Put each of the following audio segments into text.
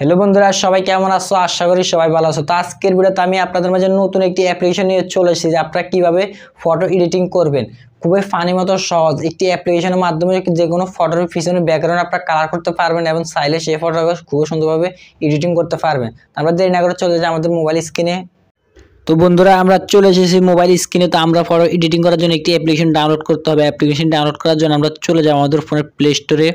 Hello বন্ধুরা, সবাই কেমন আছো? আশা করি সবাই ভালো আছো। তো আজকের ভিডিওতে আমি আপনাদের মাঝে নতুন একটি অ্যাপ্লিকেশন নিয়ে চলে এসেছি যে আপনারা কিভাবে ফটো এডিটিং করবেন। খুবই ফানি মতো সহজ একটি অ্যাপ্লিকেশনের মাধ্যমে যে কোনো ফটোর পিছনে ব্যাকগ্রাউন্ড আপনারা কালার করতে পারবেন এবং চাইলে সেই ফটোকে খুব সুন্দরভাবে এডিটিং করতে পারবেন। আমরা দেরি না করে চলে যাই আমাদের মোবাইল স্ক্রিনে। তো বন্ধুরা, আমরা চলে এসেছি মোবাইল স্ক্রিনে। তো আমরা ফটো এডিটিং করার জন্য একটি অ্যাপ্লিকেশন ডাউনলোড করতে হবে। অ্যাপ্লিকেশন ডাউনলোড করার জন্য আমরা চলে যাই আমাদের ফোনের প্লে স্টোরে।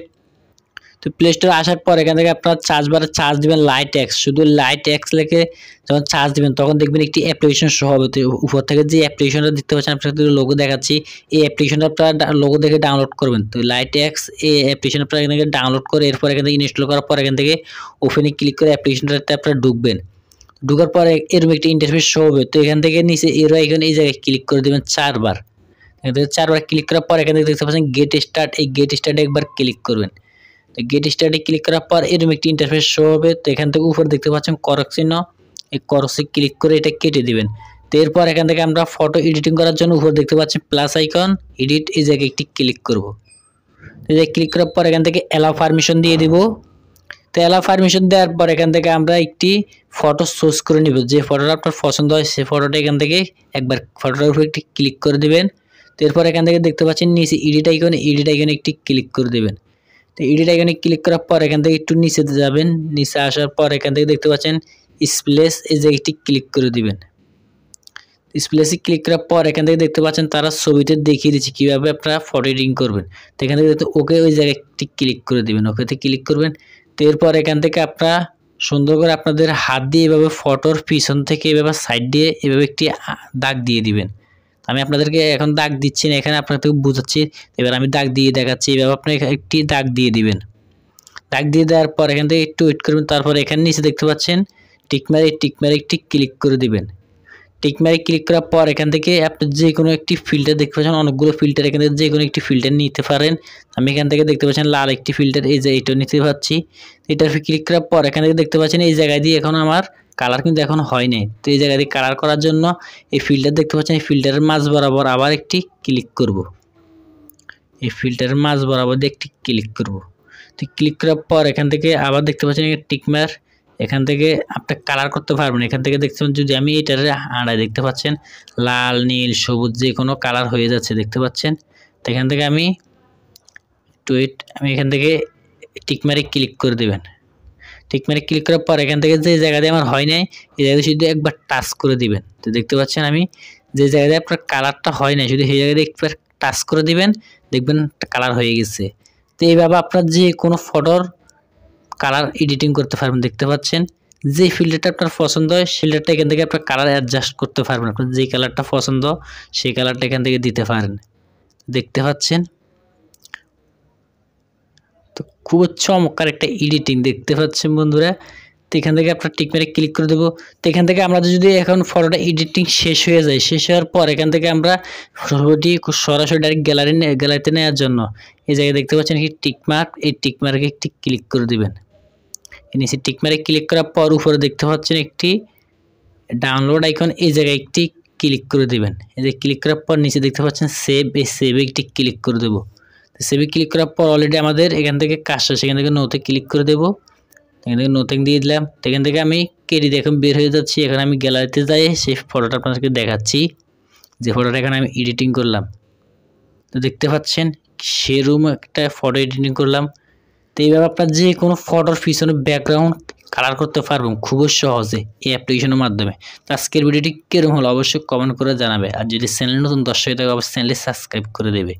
তো প্লে স্টোরে আসার পর এখান থেকে আপনারা চার্জ বারে চার্জ দেবেন লাইট এক্স। শুধু লাইট এক্স লিখে যখন চার্জ দেবেন তখন দেখবেন একটি অ্যাপ্লিকেশন শো হবে। তো উপর থেকে যে অ্যাপ্লিকেশনটা দেখতে পাচ্ছেন আপনাদের লোগো দেখাচ্ছি, এই অ্যাপ্লিকেশনটা আপনারা লোগো দেখে ডাউনলোড করবেন। তো লাইট এক্স এই অ্যাপ্লিকেশন আপনারা এখান থেকে ডাউনলোড করে এরপর এখান থেকে ইনস্টল করার পর এখান থেকে ওপেনে ক্লিক করে অ্যাপ্লিকেশনটাতে আপনারা ঢুকবেন। ঢোকার পরে এরকম একটি ইন্টারফেস শো হবে। তো এখান থেকে নিচে এরো আইকন এই জায়গায় ক্লিক করে দেবেন চারবার। এখান থেকে চারবার ক্লিক করার পর এখান থেকে দেখতে পাচ্ছেন গেট স্টার্ট, এই গেট স্টার্টে একবার ক্লিক করবেন। তো গেট স্টার্টে ক্লিক করার পর এরকম একটি ইন্টারফেস শো হবে। তো এখান থেকে উপরে দেখতে পাচ্ছেন করক চিহ্ন, এই করকে ক্লিক করে এটা কেটে দিবেন। তো এরপর এখান থেকে আমরা ফটো এডিটিং করার জন্য উপরে দেখতে পাচ্ছেন প্লাস আইকন, এডিট, এই জায়গায় একটি ক্লিক করব। এই জায়গায় ক্লিক করার পর এখান থেকে অ্যালাউ পারমিশন দিয়ে দিব। তো অ্যালাউ পারমিশন দেওয়ার পর এখান থেকে আমরা একটি ফটো চুজ করে নিব। যে ফটোটা আপনার পছন্দ হয় সেই ফটোটা এখান থেকে একবার ফটোটার উপরে একটি ক্লিক করে দিবেন। তো এরপর এখান থেকে দেখতে পাচ্ছেন নিচে এডিট আইকনে একটি ক্লিক করে দিবেন। তো এডিট আইকনে ক্লিক করার পর এখান থেকে একটু নিচে যাবেন। নিচে আসার পর এখান থেকে দেখতে পাচ্ছেন স্প্লেস, এই জায়গাটি ক্লিক করে দিবেন। স্প্লেসে ক্লিক করার পর এখান থেকে দেখতে পাচ্ছেন তারা ছবিতে দেখিয়ে দিচ্ছে কীভাবে আপনারা ফটো এডিটিং করবেন। তো এখান থেকে ওকে ওই জায়গায় একটি ক্লিক করে দিবেন, ওকেতে ক্লিক করবেন। তো এরপর এখান থেকে আপনারা সুন্দর করে আপনাদের হাত দিয়ে এভাবে ফটোর পিছন থেকে এভাবে সাইড দিয়ে এভাবে একটি দাগ দিয়ে দিবেন। আমি আপনাদেরকে এখন দাগ দিচ্ছি না, এখানে আপনাদেরকে বোঝাচ্ছি। এবার আমি দাগ দিয়ে দেখাচ্ছি। এভাবে আপনি একটি দাগ দিয়ে দিবেন। দাগ দিয়ে দেওয়ার পর এখান থেকে একটু ওয়েট করবেন। তারপর এখানে নিচে দেখতে পাচ্ছেন টিকমারে একটি ক্লিক করে দিবেন। টিকমারে ক্লিক করার পর এখান থেকে আপনি যে কোনো একটি ফিল্টার দেখতে পাচ্ছেন, অনেকগুলো ফিল্টার, এখান থেকে যে কোনো একটি ফিল্টার নিতে পারেন। আমি এখান থেকে দেখতে পাচ্ছেন লাল একটি ফিল্টার, এই যে এটা নিতে পাচ্ছি। এটার ক্লিক করার পর এখান থেকে দেখতে পাচ্ছেন এই জায়গায় দিয়ে এখন আমার কালার কিন্তু এখন হয় নাই। তো এই জায়গা দিয়ে কালার করার জন্য এই ফিল্টার দেখতে পাচ্ছেন, এই ফিল্টারের মাঝ বরাবর আবার একটি ক্লিক করব। এই ফিল্টারের মাঝ বরাবর দিয়ে একটি ক্লিক করব। তো ক্লিক করার পর এখান থেকে আবার দেখতে পাচ্ছেন টিকমার, এখান থেকে আপনি কালার করতে পারবেন। এখান থেকে দেখতে পাচ্ছেন যদি আমি এটার আড়ায় দেখতে পাচ্ছেন লাল, নীল, সবুজ যে কোনো কালার হয়ে যাচ্ছে দেখতে পাচ্ছেন। তো এখান থেকে আমি এখান থেকে টিকমারে ক্লিক করে দেবেন। টিকমারে ক্লিক করার পর এখান থেকে যে জায়গা দিয়ে আমার হয় নাই এই জায়গায় শুধু একবার টাচ করে দিবেন। তো দেখতে পাচ্ছেন আমি যে জায়গায় আপনার কালারটা হয় নাই শুধু সেই জায়গায় একবার টাচ করে দিবেন, দেখবেন কালার হয়ে গেছে। তো এইভাবে আপনার যে কোনো ফটোর কালার এডিটিং করতে পারবেন। দেখতে পাচ্ছেন যে ফিল্টারটা আপনার পছন্দ হয় ফিল্টারটা এখান থেকে আপনার কালার অ্যাডজাস্ট করতে পারবেন। আপনার যে কালারটা পছন্দ সেই কালারটা এখান থেকে দিতে পারেন। দেখতে পাচ্ছেন তো খুব চমৎকার একটা এডিটিং দেখতে পাচ্ছেন বন্ধুরা। তো এখান থেকে আপনার টিকমারে ক্লিক করে দেবো। তো এখান থেকে আমরা যদি এখন ফটোটা এডিটিং শেষ হয়ে যায়, শেষ হওয়ার পর এখান থেকে আমরা ফটোটি সরাসরি ডাইরেক্ট গ্যালারিতে নেওয়ার জন্য এই জায়গায় দেখতে পাচ্ছেন কি টিকমার্ক, এই টিকমার্কে একটি ক্লিক করে দিবেন। নিচে টিকমারে ক্লিক করার পর উপরে দেখতে পাচ্ছেন একটি ডাউনলোড আইকন, এই জায়গায় একটি ক্লিক করে দিবেন। এই যে ক্লিক করার পর নিচে দেখতে পাচ্ছেন সেভ, এই সেভে একটি ক্লিক করে দেবো। তো সেভে ক্লিক করার পর অলরেডি আমাদের এখান থেকে কাজটা সেখান থেকে নোতে ক্লিক করে দেবো। এখান থেকে নোতে দিয়ে দিলাম। তো এখান থেকে আমি কেটে এখন বের হয়ে যাচ্ছি। এখন আমি গ্যালারিতে যাই সেই ফটোটা আপনাদেরকে দেখাচ্ছি, যে ফটোটা এখানে আমি এডিটিং করলাম। তো দেখতে পাচ্ছেন সেরকম একটা ফটো এডিটিং করলাম। তো এইভাবে আপনার যে কোনো ফটোর পিছনে ব্যাকগ্রাউন্ড কালার করতে পারবেন খুবই সহজে এই অ্যাপ্লিকেশনের মাধ্যমে। তো আজকের ভিডিওটি কীরকম হলো অবশ্যই কমেন্ট করে জানাবে। আর যদি চ্যানেল নতুন দর্শক থাকে অবশ্যই চ্যানেলটি সাবস্ক্রাইব করে দেবে।